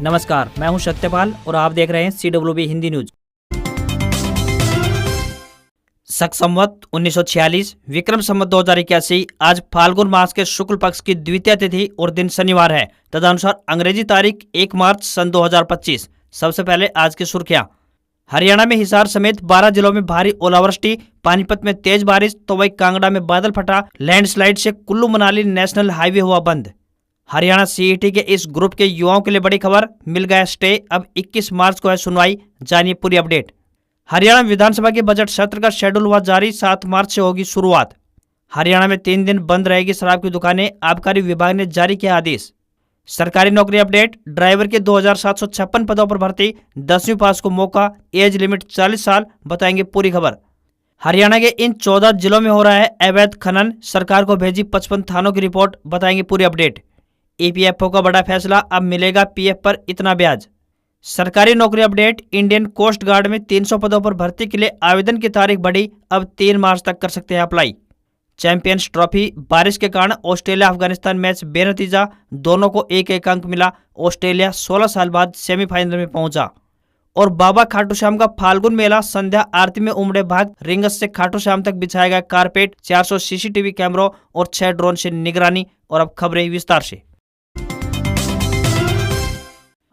नमस्कार, मैं हूं सत्यपाल और आप देख रहे हैं CWB हिंदी न्यूज। शक संवत 1946 विक्रम संवत 2081 आज फाल्गुन मास के शुक्ल पक्ष की द्वितीय तिथि और दिन शनिवार है। तदनुसार अंग्रेजी तारीख 1 मार्च सन 2025। सबसे पहले आज की सुर्खियां। हरियाणा में हिसार समेत 12 जिलों में भारी ओलावृष्टि, पानीपत में तेज बारिश तो वही कांगड़ा में बादल फटा। लैंडस्लाइड से कुल्लू मनाली नेशनल हाईवे हुआ बंद। हरियाणा सीईटी के इस ग्रुप के युवाओं के लिए बड़ी खबर, मिल गया स्टे। अब 21 मार्च को है सुनवाई, जानिए पूरी अपडेट। हरियाणा विधानसभा के बजट सत्र का शेड्यूल हुआ जारी, 7 मार्च से होगी शुरुआत। हरियाणा में 3 दिन बंद रहेगी शराब की दुकानें, आबकारी विभाग ने जारी किया आदेश। सरकारी नौकरी अपडेट, ड्राइवर के 2756 पदों पर भर्ती, 10वीं पास को मौका, एज लिमिट 40 साल, बताएंगे पूरी खबर। हरियाणा के इन 14 जिलों में हो रहा है अवैध खनन, सरकार को भेजी 55 थानों की रिपोर्ट, बताएंगे पूरी अपडेट। EPFO का बड़ा फैसला, अब मिलेगा PF पर इतना ब्याज। सरकारी नौकरी अपडेट, इंडियन कोस्ट गार्ड में 300 पदों पर भर्ती के लिए आवेदन की तारीख बढ़ी, अब 3 मार्च तक कर सकते हैं अप्लाई। चैंपियंस ट्रॉफी, बारिश के कारण ऑस्ट्रेलिया अफगानिस्तान मैच बेनतीजा, दोनों को एक एक अंक मिला। ऑस्ट्रेलिया 16 साल बाद सेमीफाइनल में पहुंचा। और बाबा खाटू श्याम का फाल्गुन मेला, संध्या आरती में उमड़े भाग, रिंगस से खाटू श्याम तक बिछाया गया कारपेट, 400 CCTV कैमरों और 6 ड्रोन से निगरानी। और अब खबरें विस्तार से।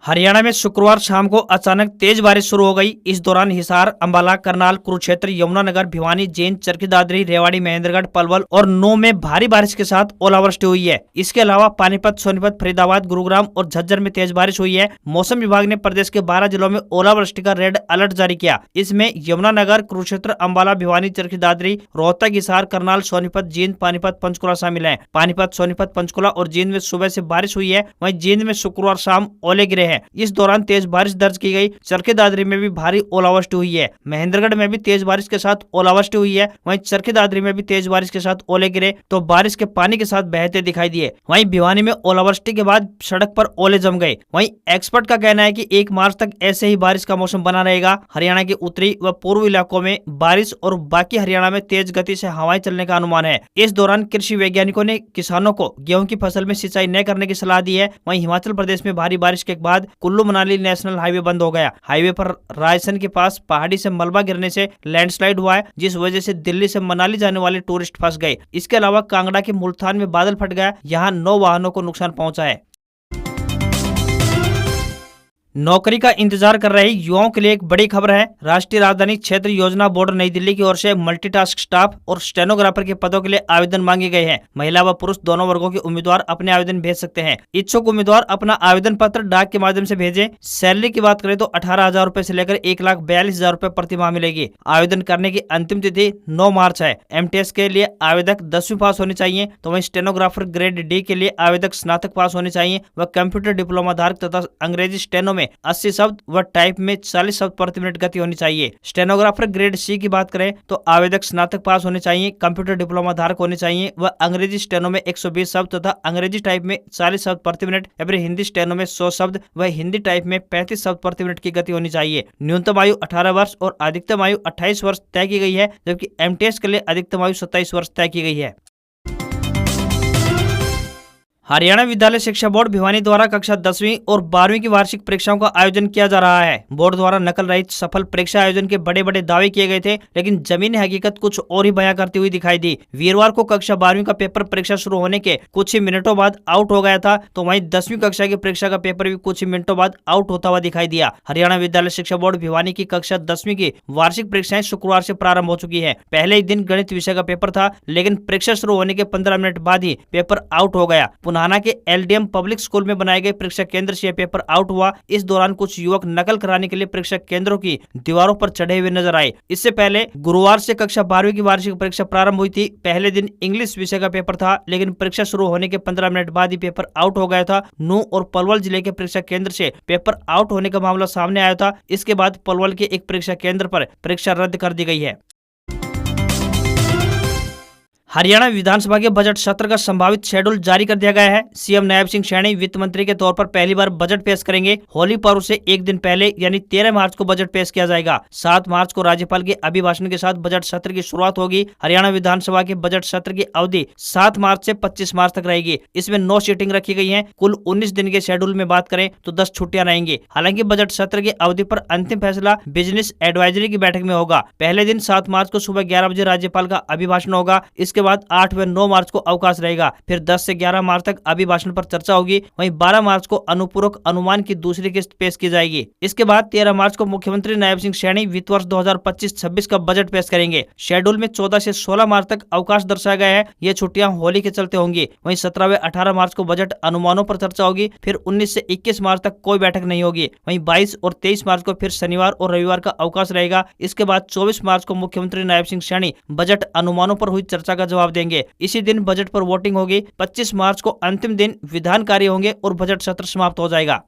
हरियाणा में शुक्रवार शाम को अचानक तेज बारिश शुरू हो गई। इस दौरान हिसार, अंबाला, करनाल, कुरुक्षेत्र, यमुनानगर, भिवानी, जींद, चरखी दादरी, रेवाड़ी, महेंद्रगढ़, पलवल और नौ में भारी बारिश के साथ ओलावृष्टि हुई है। इसके अलावा पानीपत, सोनीपत, फरीदाबाद, गुरुग्राम और झज्जर में तेज बारिश हुई है। मौसम विभाग ने प्रदेश के 12 जिलों में ओलावृष्टि का रेड अलर्ट जारी किया। इसमें यमुनानगर, कुरुक्षेत्र, अंबाला, भिवानी, चरखी दादरी, रोहतक, हिसार, करनाल, सोनीपत, जींद, पानीपत, पंचकुला शामिल है। पानीपत, सोनीपत, पंचकुला और जींद में सुबह से बारिश हुई है। वहीं जींद में शुक्रवार शाम ओले गिरे हैं। इस दौरान तेज बारिश दर्ज की गई। चरखी दादरी में भी भारी ओलावृष्टि हुई है। महेंद्रगढ़ में भी तेज बारिश के साथ ओलावृष्टि हुई है। वहीं चरखी दादरी में भी तेज बारिश के साथ ओले गिरे तो बारिश के पानी के साथ बहते दिखाई दिए। वहीं भिवानी में ओलावृष्टि के बाद सड़क पर ओले जम गए। वहीं एक्सपर्ट का कहना है कि 1 मार्च तक ऐसे ही बारिश का मौसम बना रहेगा। हरियाणा के उत्तरी व पूर्वी इलाकों में बारिश और बाकी हरियाणा में तेज गति से हवाएं चलने का अनुमान है। इस दौरान कृषि वैज्ञानिकों ने किसानों को गेहूं की फसल में सिंचाई न करने की सलाह दी है। वहीं हिमाचल प्रदेश में भारी बारिश के बाद कुल्लू मनाली नेशनल हाईवे बंद हो गया। हाईवे पर रायसन के पास पहाड़ी से मलबा गिरने से लैंडस्लाइड हुआ है, जिस वजह से दिल्ली से मनाली जाने वाले टूरिस्ट फंस गए। इसके अलावा कांगड़ा के मुल्तान में बादल फट गया, यहाँ 9 वाहनों को नुकसान पहुंचा है। नौकरी का इंतजार कर रहे युवाओं के लिए एक बड़ी खबर है। राष्ट्रीय राजधानी क्षेत्र योजना बोर्ड नई दिल्ली की ओर से मल्टीटास्क स्टाफ और स्टेनोग्राफर के पदों के लिए आवेदन मांगे गए हैं। महिला व पुरुष दोनों वर्गों के उम्मीदवार अपने आवेदन भेज सकते हैं। इच्छुक उम्मीदवार अपना आवेदन पत्र डाक के माध्यम से भेजें। सैलरी की बात करें तो 18,000 रुपए से लेकर 1,42,000 रुपए प्रति माह मिलेगी। आवेदन करने की अंतिम तिथि 9 मार्च है। MTS के लिए आवेदक 10वीं पास होनी चाहिए, तो वहीं स्टेनोग्राफर ग्रेड D के लिए आवेदक स्नातक पास होने चाहिए व कंप्यूटर डिप्लोमा धारक तथा अंग्रेजी स्टेनो में 80 शब्द व टाइप में 40 शब्द प्रति मिनट गति होनी चाहिए। स्टेनोग्राफर ग्रेड C की बात करें तो आवेदक स्नातक पास होने चाहिए, कंप्यूटर डिप्लोमा धारक होने चाहिए व अंग्रेजी स्टेनो में 120 शब्द तथा अंग्रेजी टाइप में 40 शब्द प्रति मिनट या फिर हिंदी स्टेनो में 100 शब्द व हिंदी टाइप में 35 शब्द प्रति मिनट की गति होनी चाहिए। न्यूनतम आयु 18 वर्ष और अधिकतम आयु 28 वर्ष तय की गई है, जबकि MTS के लिए अधिकतम आयु 27 वर्ष तय की गई है। हरियाणा विद्यालय शिक्षा बोर्ड भिवानी द्वारा कक्षा 10वीं और 12वीं की वार्षिक परीक्षाओं का आयोजन किया जा रहा है। बोर्ड द्वारा नकल रहित सफल परीक्षा आयोजन के बड़े बड़े दावे किए गए थे, लेकिन जमीनी हकीकत कुछ और ही बयां करती हुई दिखाई दी। वीरवार को कक्षा 12वीं का पेपर परीक्षा शुरू होने के कुछ ही मिनटों बाद आउट हो गया था, तो वहीं 10वीं कक्षा की परीक्षा का पेपर भी कुछ ही मिनटों बाद आउट होता हुआ दिखाई दिया। हरियाणा विद्यालय शिक्षा बोर्ड भिवानी की कक्षा 10वीं की वार्षिक परीक्षाएं शुक्रवार से प्रारंभ हो चुकी है। पहले ही दिन गणित विषय का पेपर था, लेकिन परीक्षा शुरू होने के 15 मिनट बाद ही पेपर आउट हो गया। पुनाना के LDM पब्लिक स्कूल में बनाए गए परीक्षा केंद्र से पेपर आउट हुआ। इस दौरान कुछ युवक नकल कराने के लिए परीक्षा केंद्रों की दीवारों पर चढ़े हुए नजर आए। इससे पहले गुरुवार से कक्षा 12वीं की वार्षिक परीक्षा प्रारंभ हुई थी। पहले दिन इंग्लिश विषय का पेपर था, लेकिन परीक्षा शुरू होने के 15 मिनट बाद ही पेपर आउट हो गया था। नूंह और पलवल जिले के परीक्षा केंद्र से पेपर आउट होने का मामला सामने आया था। इसके बाद पलवल के एक परीक्षा केंद्र पर परीक्षा रद्द कर दी गई है। हरियाणा विधानसभा के बजट सत्र का संभावित शेड्यूल जारी कर दिया गया है। सीएम नायब सिंह सैनी वित्त मंत्री के तौर पर पहली बार बजट पेश करेंगे। होली पर्व से एक दिन पहले यानी 13 मार्च को बजट पेश किया जाएगा। 7 मार्च को राज्यपाल के अभिभाषण के साथ बजट सत्र की शुरुआत होगी। हरियाणा विधानसभा के बजट सत्र की अवधि 7 मार्च से 25 मार्च तक रहेगी। इसमें 9 सीटिंग रखी गई है। कुल 19 दिन के शेड्यूल में बात करें तो 10 छुट्टियां रहेंगी। हालांकि बजट सत्र की अवधि पर अंतिम फैसला बिजनेस एडवाइजरी की बैठक में होगा। पहले दिन 7 मार्च को सुबह 11 बजे राज्यपाल का अभिभाषण होगा। इसके बाद 8 व 9 मार्च को अवकाश रहेगा। फिर 10 से 11 मार्च तक अभिभाषण पर चर्चा होगी। वहीं 12 मार्च को अनुपूरक अनुमान की दूसरी किस्त पेश की जाएगी। इसके बाद 13 मार्च को मुख्यमंत्री नायब सिंह सैनी वित्त वर्ष 2025-26 का बजट पेश करेंगे। शेड्यूल में 14 से 16 मार्च तक अवकाश दर्शाया गया है। ये छुट्टियां होली के चलते होंगी। वहीं 17 व 18 मार्च को बजट अनुमानों पर चर्चा होगी। फिर 19 से 21 मार्च तक कोई बैठक नहीं होगी। वहीं 22 और 23 मार्च को फिर शनिवार और रविवार का अवकाश रहेगा। इसके बाद 24 मार्च को मुख्यमंत्री नायब सिंह सैनी बजट अनुमानों पर हुई चर्चा का जवाब देंगे। इसी दिन बजट पर वोटिंग होगी। 25 मार्च को अंतिम दिन विधान कार्य होंगे और बजट सत्र समाप्त हो जाएगा।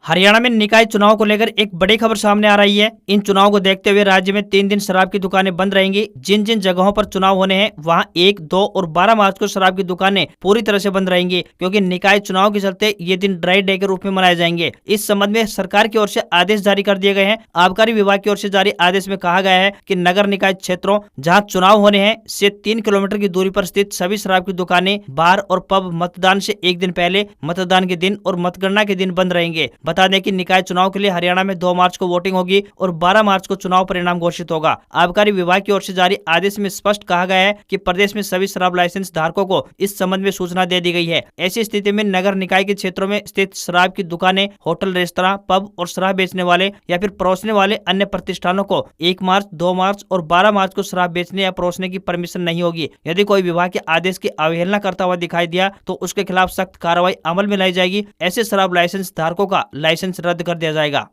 हरियाणा में निकाय चुनाव को लेकर एक बड़ी खबर सामने आ रही है। इन चुनाव को देखते हुए राज्य में 3 दिन शराब की दुकानें बंद रहेंगी। जिन जिन जगहों पर चुनाव होने हैं वहां 1, 2 और 12 मार्च को शराब की दुकानें पूरी तरह से बंद रहेंगी, क्योंकि निकाय चुनाव के चलते ये दिन ड्राई डे के रूप में मनाए जाएंगे। इस संबंध में सरकार की ओर से आदेश जारी कर दिए गए हैं। आबकारी विभाग की ओर से जारी आदेश में कहा गया है कि नगर निकाय क्षेत्रों जहाँ चुनाव होने हैं से 3 किलोमीटर की दूरी पर स्थित सभी शराब की दुकानें, बार और पब मतदान से एक दिन पहले, मतदान के दिन और मतगणना के दिन बंद रहेंगे। बता दें कि निकाय चुनाव के लिए हरियाणा में 2 मार्च को वोटिंग होगी और 12 मार्च को चुनाव परिणाम घोषित होगा। आबकारी विभाग की ओर से जारी आदेश में स्पष्ट कहा गया है कि प्रदेश में सभी शराब लाइसेंस धारकों को इस संबंध में सूचना दे दी गई है। ऐसी स्थिति में नगर निकाय के क्षेत्रों में स्थित शराब की दुकानें, होटल, रेस्तरां, पब और शराब बेचने वाले या फिर परोसने वाले अन्य प्रतिष्ठानों को 1 मार्च, 2 मार्च और 12 मार्च को शराब बेचने या परोसने की परमिशन नहीं होगी। यदि कोई विभाग के आदेश की अवहेलना करता हुआ दिखाई दिया तो उसके खिलाफ सख्त कार्रवाई अमल में लाई जाएगी। ऐसे शराब लाइसेंस धारकों का लाइसेंस रद्द कर दिया जाएगा।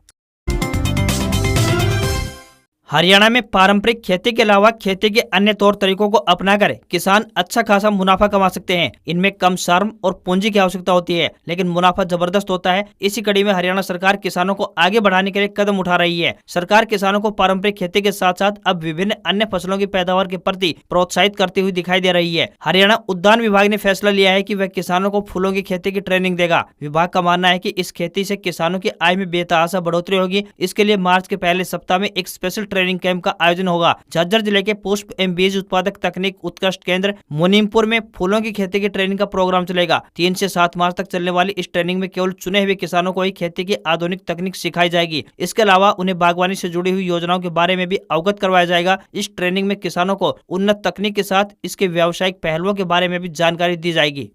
हरियाणा में पारंपरिक खेती के अलावा खेती के अन्य तौर तरीकों को अपनाकर किसान अच्छा खासा मुनाफा कमा सकते हैं। इनमें कम श्रम और पूंजी की आवश्यकता होती है, लेकिन मुनाफा जबरदस्त होता है। इसी कड़ी में हरियाणा सरकार किसानों को आगे बढ़ाने के लिए कदम उठा रही है। सरकार किसानों को पारंपरिक खेती के साथ साथ अब विभिन्न अन्य फसलों की पैदावार के प्रति प्रोत्साहित करती हुई दिखाई दे रही है। हरियाणा उद्यान विभाग ने फैसला लिया है कि वह किसानों को फूलों की खेती की ट्रेनिंग देगा। विभाग का मानना है कि इस खेती से किसानों की आय में बेतहाशा बढ़ोतरी होगी। इसके लिए मार्च के पहले सप्ताह में एक स्पेशल ट्रेनिंग कैंप का आयोजन होगा। झज्जर जिले के पुष्प एवं बीज उत्पादक तकनीक उत्कृष्ट केंद्र मुनीमपुर में फूलों की खेती की ट्रेनिंग का प्रोग्राम चलेगा। 3 से 7 मार्च तक चलने वाली इस ट्रेनिंग में केवल चुने हुए किसानों को ही खेती की आधुनिक तकनीक सिखाई जाएगी। इसके अलावा उन्हें बागवानी से जुड़ी हुई योजनाओं के बारे में भी अवगत करवाया जाएगा। इस ट्रेनिंग में किसानों को उन्नत तकनीक के साथ इसके व्यावसायिक पहलुओं के बारे में भी जानकारी दी जाएगी।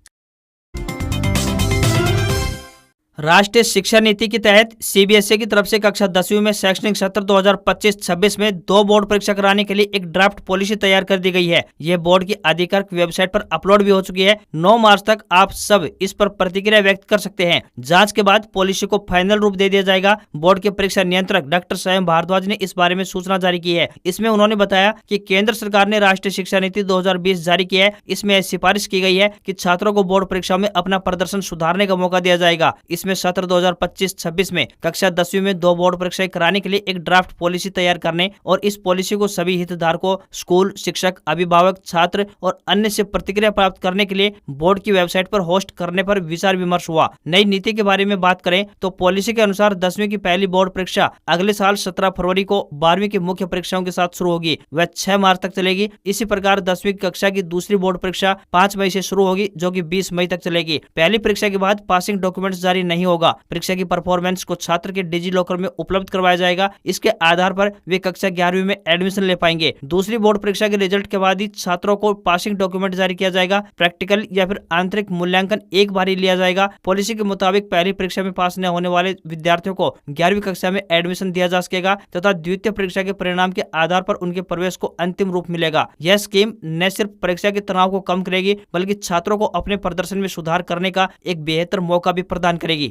राष्ट्रीय शिक्षा नीति के तहत सीबीएसई की तरफ से कक्षा 10वीं में शैक्षणिक सत्र 2025-26 में 2 बोर्ड परीक्षा कराने के लिए एक ड्राफ्ट पॉलिसी तैयार कर दी गई है। यह बोर्ड की आधिकारिक वेबसाइट पर अपलोड भी हो चुकी है। 9 मार्च तक आप सब इस पर प्रतिक्रिया व्यक्त कर सकते हैं। जांच के बाद पॉलिसी को फाइनल रूप दे दिया जाएगा। बोर्ड के परीक्षा नियंत्रक डॉक्टर स्वयं भारद्वाज ने इस बारे में सूचना जारी की है। इसमें उन्होंने बताया कि केंद्र सरकार ने राष्ट्रीय शिक्षा नीति 2020 जारी की है। इसमें सिफारिश की गई है कि छात्रों को बोर्ड परीक्षा में अपना प्रदर्शन सुधारने का मौका दिया जाएगा। इसमें सत्र 2025-26 में कक्षा 10वीं में 2 बोर्ड परीक्षाएं कराने के लिए एक ड्राफ्ट पॉलिसी तैयार करने और इस पॉलिसी को सभी हितधारकों, स्कूल, शिक्षक, अभिभावक, छात्र और अन्य से प्रतिक्रिया प्राप्त करने के लिए बोर्ड की वेबसाइट पर होस्ट करने पर विचार विमर्श हुआ। नई नीति के बारे में बात करें तो पॉलिसी के अनुसार 10वीं की पहली बोर्ड परीक्षा अगले साल 17 फरवरी को 12वीं की मुख्य परीक्षाओं के साथ शुरू होगी। वह 6 मार्च तक चलेगी। इसी प्रकार 10वीं कक्षा की दूसरी बोर्ड परीक्षा 5 मई से शुरू होगी, जो कि 20 मई तक चलेगी। पहली परीक्षा के बाद पासिंग डॉक्यूमेंट्स जारी नहीं होगा। परीक्षा की परफॉर्मेंस को छात्र के डिजी लॉकर में उपलब्ध करवाया जाएगा। इसके आधार पर वे कक्षा 11वीं में एडमिशन ले पाएंगे। दूसरी बोर्ड परीक्षा के रिजल्ट के बाद ही छात्रों को पासिंग डॉक्यूमेंट जारी किया जाएगा। प्रैक्टिकल या फिर आंतरिक मूल्यांकन एक बार ही लिया जाएगा। पॉलिसी के मुताबिक पहली परीक्षा में पास न होने वाले विद्यार्थियों को 11वीं कक्षा में एडमिशन दिया जा सकेगा तथा द्वितीय परीक्षा के परिणाम के आधार पर उनके प्रवेश को अंतिम रूप मिलेगा। यह स्कीम न सिर्फ परीक्षा के तनाव को कम करेगी, बल्कि छात्रों को अपने प्रदर्शन में सुधार करने का एक बेहतर मौका भी प्रदान करेगी।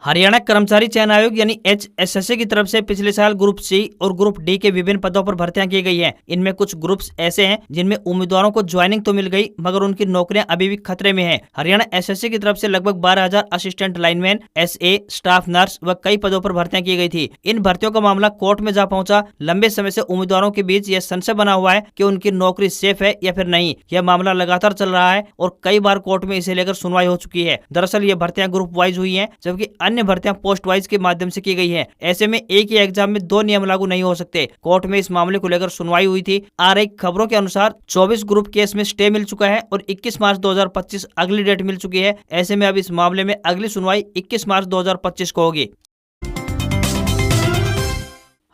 हरियाणा कर्मचारी चयन आयोग यानी HSSC की तरफ से पिछले साल ग्रुप सी और ग्रुप डी के विभिन्न पदों पर भर्तियां की गई हैं। इनमें कुछ ग्रुप्स ऐसे हैं जिनमें उम्मीदवारों को ज्वाइनिंग तो मिल गई मगर उनकी नौकरियां अभी भी खतरे में हैं। हरियाणा SSC की तरफ से लगभग 12,000 assistant lineman, SA, staff nurse व कई पदों पर भर्तियां की गई थी। इन भर्तियों का मामला कोर्ट में जा पहुंचा। लंबे समय से उम्मीदवारों के बीच यह संशय बना हुआ है कि उनकी नौकरी सेफ है या फिर नहीं। यह मामला लगातार चल रहा है और कई बार कोर्ट में इसे लेकर सुनवाई हो चुकी है। दरअसल ये भर्तियां ग्रुप वाइज हुई है जबकि अन्य भर्तियां पोस्ट वाइज के माध्यम से की गई है। ऐसे में एक ही एग्जाम में दो नियम लागू नहीं हो सकते। कोर्ट में इस मामले को लेकर सुनवाई हुई थी। आ रही खबरों के अनुसार 24 ग्रुप केस में स्टे मिल चुका है और 21 मार्च 2025 अगली डेट मिल चुकी है। ऐसे में अब इस मामले में अगली सुनवाई 21 मार्च 2025 को होगी।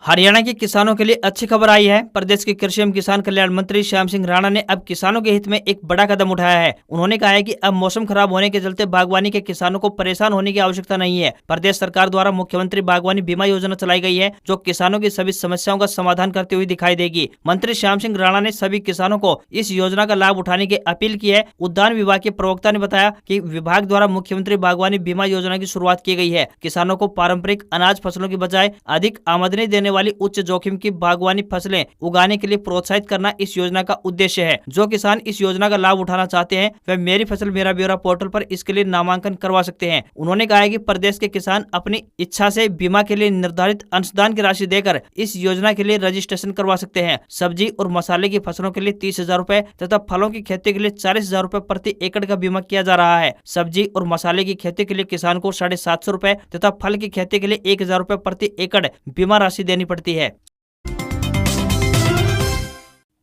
हरियाणा के किसानों के लिए अच्छी खबर आई है। प्रदेश के कृषि एवं किसान कल्याण मंत्री श्याम सिंह राणा ने अब किसानों के हित में एक बड़ा कदम उठाया है। उन्होंने कहा है कि अब मौसम खराब होने के चलते बागवानी के किसानों को परेशान होने की आवश्यकता नहीं है। प्रदेश सरकार द्वारा मुख्यमंत्री बागवानी बीमा योजना चलाई गई है जो किसानों की सभी समस्याओं का समाधान करती हुई दिखाई देगी। मंत्री श्याम सिंह राणा ने सभी किसानों को इस योजना का लाभ उठाने की अपील की है। उद्यान विभाग के प्रवक्ता ने बताया कि विभाग द्वारा मुख्यमंत्री बागवानी बीमा योजना की शुरुआत की गई है। किसानों को पारंपरिक अनाज फसलों की बजाय अधिक आमदनी देने वाली उच्च जोखिम की बागवानी फसलें उगाने के लिए प्रोत्साहित करना इस योजना का उद्देश्य है। जो किसान इस योजना का लाभ उठाना चाहते हैं वह मेरी फसल मेरा ब्यौरा पोर्टल पर इसके लिए नामांकन करवा सकते हैं। उन्होंने कहा है कि प्रदेश के किसान अपनी इच्छा से बीमा के लिए निर्धारित अंशदान की राशि देकर इस योजना के लिए रजिस्ट्रेशन करवा सकते हैं। सब्जी और मसाले की फसलों के लिए 30,000 रूपए तथा फलों की खेती के लिए 40,000 रूपए प्रति एकड़ का बीमा किया जा रहा है। सब्जी और मसाले की खेती के लिए किसान को 750 रूपए तथा फल की खेती के लिए 1,000 रूपए प्रति एकड़ बीमा राशि देनी पड़ती है।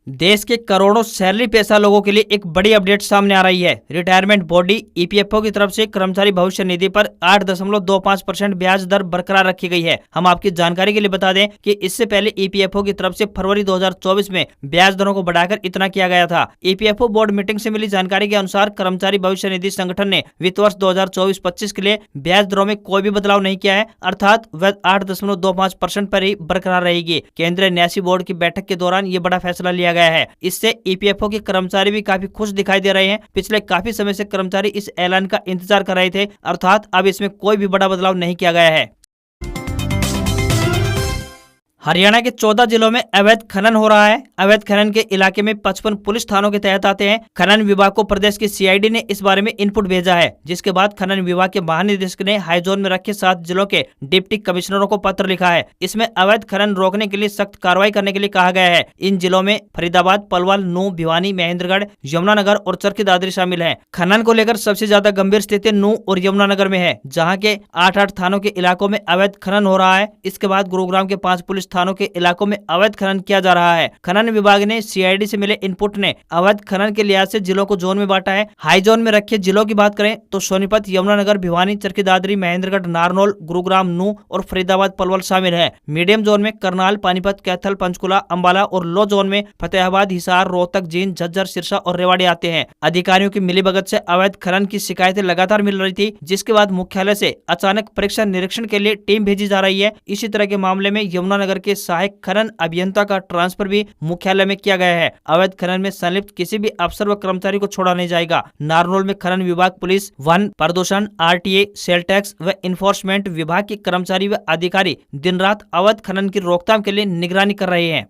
देश के करोड़ों सैलरी पेशा लोगों के लिए एक बड़ी अपडेट सामने आ रही है। रिटायरमेंट बॉडी EPFO की तरफ से कर्मचारी भविष्य निधि पर 8.25% ब्याज दर बरकरार रखी गई है। हम आपकी जानकारी के लिए बता दें कि इससे पहले EPFO की तरफ से फरवरी 2024 में ब्याज दरों को बढ़ाकर इतना किया गया था। EPFO बोर्ड मीटिंग से मिली जानकारी के अनुसार कर्मचारी भविष्य निधि संगठन ने वित्त वर्ष 2024-25 के लिए ब्याज दरों में कोई भी बदलाव नहीं किया है, अर्थात वह 8.25% पर ही बरकरार रहेगी। केंद्रीय न्यासी बोर्ड की बैठक के दौरान ये बड़ा फैसला लिया गया है। इससे EPFO के कर्मचारी भी काफी खुश दिखाई दे रहे हैं। पिछले काफी समय से कर्मचारी इस ऐलान का इंतजार कर रहे थे, अर्थात अब इसमें कोई भी बड़ा बदलाव नहीं किया गया है। हरियाणा के 14 जिलों में अवैध खनन हो रहा है। अवैध खनन के इलाके में 55 पुलिस थानों के तहत आते हैं। खनन विभाग को प्रदेश की CID ने इस बारे में इनपुट भेजा है, जिसके बाद खनन विभाग के महानिदेशक ने हाई जोन में रखे 7 जिलों के डिप्टी कमिश्नरों को पत्र लिखा है। इसमें अवैध खनन रोकने के लिए सख्त कार्रवाई करने के लिए कहा गया है। इन जिलों में फरीदाबाद, पलवल, नूंह, भिवानी, महेंद्रगढ़, यमुनानगर और चरखी दादरी शामिल है। खनन को लेकर सबसे ज्यादा गंभीर स्थिति नूंह और यमुनानगर में है, जहाँ के 8 थानों के इलाकों में अवैध खनन हो रहा है। इसके बाद गुरुग्राम के 5 पुलिस थानों के इलाकों में अवैध खनन किया जा रहा है। खनन विभाग ने CID से मिले इनपुट ने अवैध खनन के लिहाज से जिलों को जोन में बांटा है। हाई जोन में रखे जिलों की बात करें तो सोनीपत, यमुनानगर, भिवानी, चरखी दादरी, महेंद्रगढ़, नारनौल, गुरुग्राम, नूंह और फरीदाबाद, पलवल शामिल है। मीडियम जोन में करनाल, पानीपत, कैथल, पंचकुला, अंबाला और लो जोन में फतेहाबाद, हिसार, रोहतक, जींद, झज्जर, सिरसा और रेवाड़ी आते हैं। अधिकारियों की मिलीभगत से अवैध खनन की शिकायतें लगातार मिल रही थी, जिसके बाद मुख्यालय से अचानक परीक्षा निरीक्षण के लिए टीम भेजी जा रही है। इसी तरह के मामले में यमुनानगर के सहायक खनन अभियंता का ट्रांसफर भी मुख्यालय में किया गया है। अवैध खनन में संलिप्त किसी भी अफसर व कर्मचारी को छोड़ा नहीं जाएगा। नारनौल में खनन विभाग, पुलिस, वन, प्रदूषण, RTA, सेल टैक्स व इन्फोर्समेंट विभाग के कर्मचारी व अधिकारी दिन रात अवैध खनन की रोकथाम के लिए निगरानी कर रहे हैं।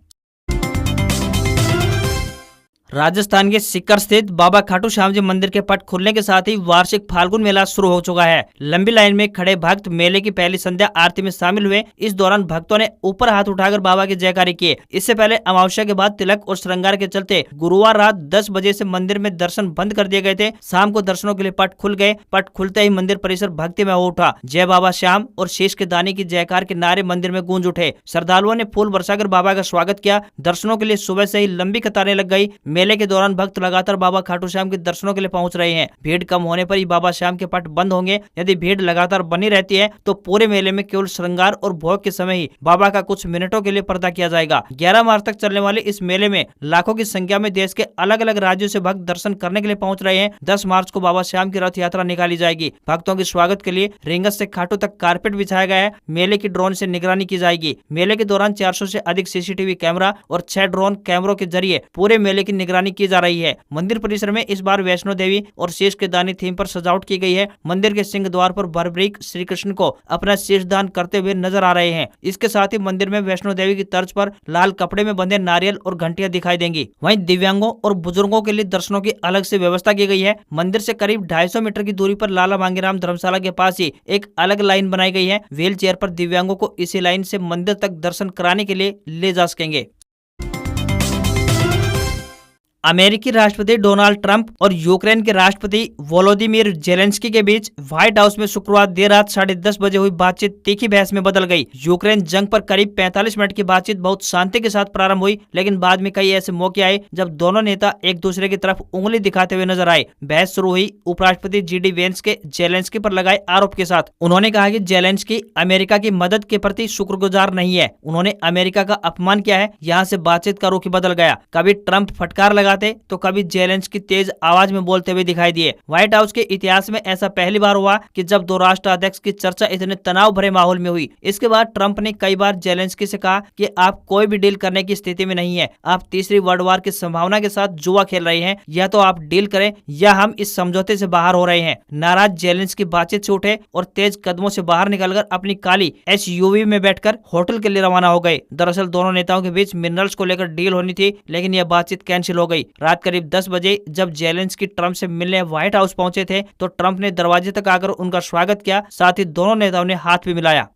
राजस्थान के सीकर स्थित बाबा खाटू श्याम जी मंदिर के पट खुलने के साथ ही वार्षिक फाल्गुन मेला शुरू हो चुका है। लंबी लाइन में खड़े भक्त मेले की पहली संध्या आरती में शामिल हुए। इस दौरान भक्तों ने ऊपर हाथ उठाकर बाबा की जयकारी किए। इससे पहले अमावस्या के बाद तिलक और श्रृंगार के चलते गुरुवार रात 10 बजे से मंदिर में दर्शन बंद कर दिए गए थे। शाम को दर्शनों के लिए पट खुल गए। पट खुलते ही मंदिर परिसर भक्तिमय हो उठा। जय बाबा श्याम और शीश के दानी की जयकार के नारे मंदिर में गूंज उठे। श्रद्धालुओं ने फूल बरसाकर बाबा का स्वागत किया। दर्शनों के लिए सुबह से ही लंबी कतारें लग गई। मेले के दौरान भक्त लगातार बाबा खाटू श्याम के दर्शनों के लिए पहुंच रहे हैं। भीड़ कम होने पर ही बाबा श्याम के पट बंद होंगे। यदि भीड़ लगातार बनी रहती है तो पूरे मेले में केवल श्रृंगार और भोग के समय ही बाबा का कुछ मिनटों के लिए पर्दा किया जाएगा। 11 मार्च तक चलने वाले इस मेले में लाखों की संख्या में देश के अलग अलग राज्यों से भक्त दर्शन करने के लिए पहुंच रहे हैं। 10 मार्च को बाबा श्याम की रथ यात्रा निकाली जाएगी। भक्तों के स्वागत के लिए रिंगस से खाटू तक कारपेट बिछाया गया है। मेले की ड्रोन से निगरानी की जाएगी। मेले के दौरान 400 से अधिक CCTV कैमरा और 6 ड्रोन कैमरों के जरिए पूरे मेले की निगरानी की जा रही है। मंदिर परिसर में इस बार वैष्णो देवी और शीश के दानी थीम पर सजावट की गई है। मंदिर के सिंह द्वार पर बर्बरीक श्री कृष्ण को अपना शीश दान करते हुए नजर आ रहे हैं। इसके साथ ही मंदिर में वैष्णो देवी की तर्ज पर लाल कपड़े में बंधे नारियल और घंटियां दिखाई देंगी। वहीं दिव्यांगों और बुजुर्गों के लिए दर्शनों की अलग से व्यवस्था की गई है। मंदिर से करीब 250 मीटर की दूरी पर लाला मांगीराम धर्मशाला के पास ही एक अलग लाइन बनाई गई है। व्हील चेयर पर दिव्यांगों को इसी लाइन से मंदिर तक दर्शन कराने के लिए ले जा सकेंगे। अमेरिकी राष्ट्रपति डोनाल्ड ट्रंप और यूक्रेन के राष्ट्रपति वोलोदिमीर जेलेंस्की के बीच व्हाइट हाउस में शुक्रवार देर रात 10:30 बजे हुई बातचीत तीखी बहस में बदल गई। यूक्रेन जंग पर करीब 45 मिनट की बातचीत बहुत शांति के साथ प्रारंभ हुई, लेकिन बाद में कई ऐसे मौके आए जब दोनों नेता एक दूसरे की तरफ उंगली दिखाते हुए नजर आए। बहस शुरू हुई उपराष्ट्रपति जीडी वेंस के जेलेंस्की पर लगाए आरोप के साथ। उन्होंने कहा कि जेलेंस्की अमेरिका की मदद के प्रति शुक्रगुजार नहीं है, उन्होंने अमेरिका का अपमान किया है। यहाँ से बातचीत का रुख ही बदल गया। कभी ट्रंप फटकार लगाते तो कभी जेलेंस्की तेज आवाज में बोलते हुए दिखाई दिए। व्हाइट हाउस के इतिहास में ऐसा पहली बार हुआ कि जब दो राष्ट्राध्यक्ष की चर्चा इतने तनाव भरे माहौल में हुई। इसके बाद ट्रंप ने कई बार जेलेंस्की से कहा कि आप कोई भी डील करने की स्थिति में नहीं है, आप तीसरी वर्ल्ड वार की संभावना के साथ जुआ खेल रहे हैं, या तो आप डील करें या हम इस समझौते से बाहर हो रहे हैं। नाराज जेलेंस्की बातचीत से उठे और तेज कदमों से बाहर निकलकर अपनी काली SUV में बैठकर होटल के लिए रवाना हो गए। दरअसल दोनों नेताओं के बीच मिनरल्स को लेकर डील होनी थी, लेकिन यह बातचीत कैंसिल हो गई। रात करीब 10 बजे जब जेलेंस्की ट्रंप से मिलने व्हाइट हाउस पहुंचे थे तो ट्रंप ने दरवाजे तक आकर उनका स्वागत किया, साथ ही दोनों नेताओं ने हाथ भी मिलाया।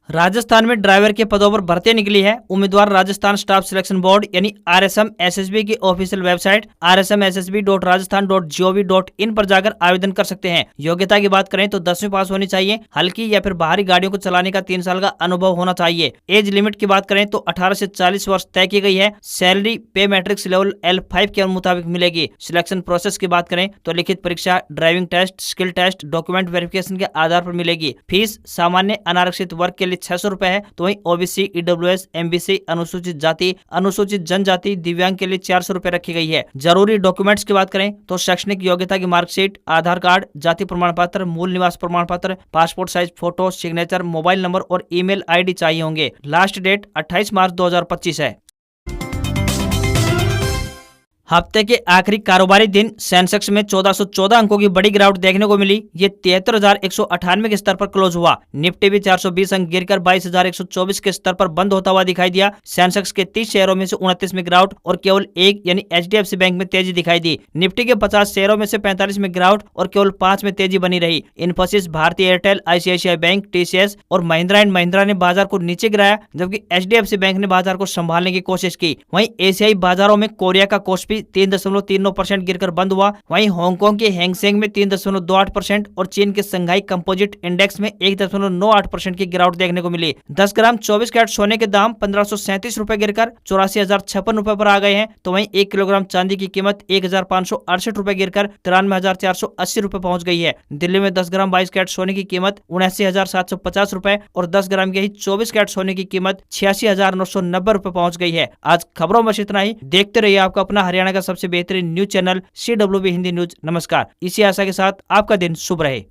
राजस्थान में ड्राइवर के पदों पर भर्ती निकली है। उम्मीदवार राजस्थान स्टाफ सिलेक्शन बोर्ड यानी RSM SSB की ऑफिशियल वेबसाइट rsmssb.rajasthan.gov.in पर जाकर आवेदन कर सकते हैं। योग्यता की बात करें तो 10वीं पास होनी चाहिए। हल्की या फिर भारी गाड़ियों को चलाने का 3 साल का अनुभव होना चाहिए। एज लिमिट की बात करें तो 18 से 40 वर्ष तय की गई है। सैलरी पे मैट्रिक्स लेवल L5 के मुताबिक मिलेगी। सिलेक्शन प्रोसेस की बात करें तो लिखित परीक्षा, driving test, skill test, document verification के आधार पर मिलेगी। फीस सामान्य अनारक्षित वर्ग के लिए 600 रुपए है, तो वहीं OBC, EWS, MBC, अनुसूचित जाति, अनुसूचित जनजाति, दिव्यांग के लिए 400 रुपए रखी गई है। जरूरी डॉक्यूमेंट्स की बात करें तो शैक्षणिक योग्यता की मार्कशीट, आधार कार्ड, जाति प्रमाण पत्र, मूल निवास प्रमाण पत्र, passport size photo, signature, mobile number और ईमेल ID चाहिए होंगे। लास्ट डेट 28 मार्च 2025 है। हफ्ते के आखिरी कारोबारी दिन सेंसेक्स में 1414 अंकों की बड़ी गिरावट देखने को मिली। ये 73,198 के स्तर पर क्लोज हुआ। निफ्टी भी 420 अंक गिरकर 22,124 के स्तर पर बंद होता हुआ दिखाई दिया। सेंसेक्स के 30 शेयरों में से 29 में गिरावट और केवल एक यानी HDFC बैंक में तेजी दिखाई दी। निफ्टी के 50 शेयरों में से 45 में गिरावट और केवल 5 में तेजी बनी रही। इन्फोसिस, भारतीय एयरटेल, ICICI बैंक, TCS और महिंद्रा एंड महिंद्रा ने बाजार को नीचे गिराया, जबकि HDFC बैंक ने बाजार को संभालने की कोशिश की। वहीं एशियाई बाजारों में कोरिया का कोस्पी 3.39% गिरकर बंद हुआ। वहीं हांगकांग के हैंगसेंग में 3.28% और चीन के संघाई कंपोजिट इंडेक्स में 1.98% की गिरावट देखने को मिली। 10 ग्राम 24 कैरेट सोने के दाम 1537 रुपए गिरकर 84,056 रुपए पर आ गए हैं, तो वहीं 1 किलोग्राम चांदी की कीमत 1,568 रुपए गिरकर 93,480 रुपए पहुंच गई है। दिल्ली में 10 ग्राम 22 कैरेट सोने की कीमत 79,750 रुपए और 10 ग्राम के ही 24 कैरेट सोने की कीमत 86,990 रुपए पहुंच गई है। आज खबरों में इतना ही। देखते रहिए आपका अपना हरियाणा का सबसे बेहतरीन news channel CWB Hindi news. नमस्कार। इसी आशा के साथ आपका दिन शुभ रहे।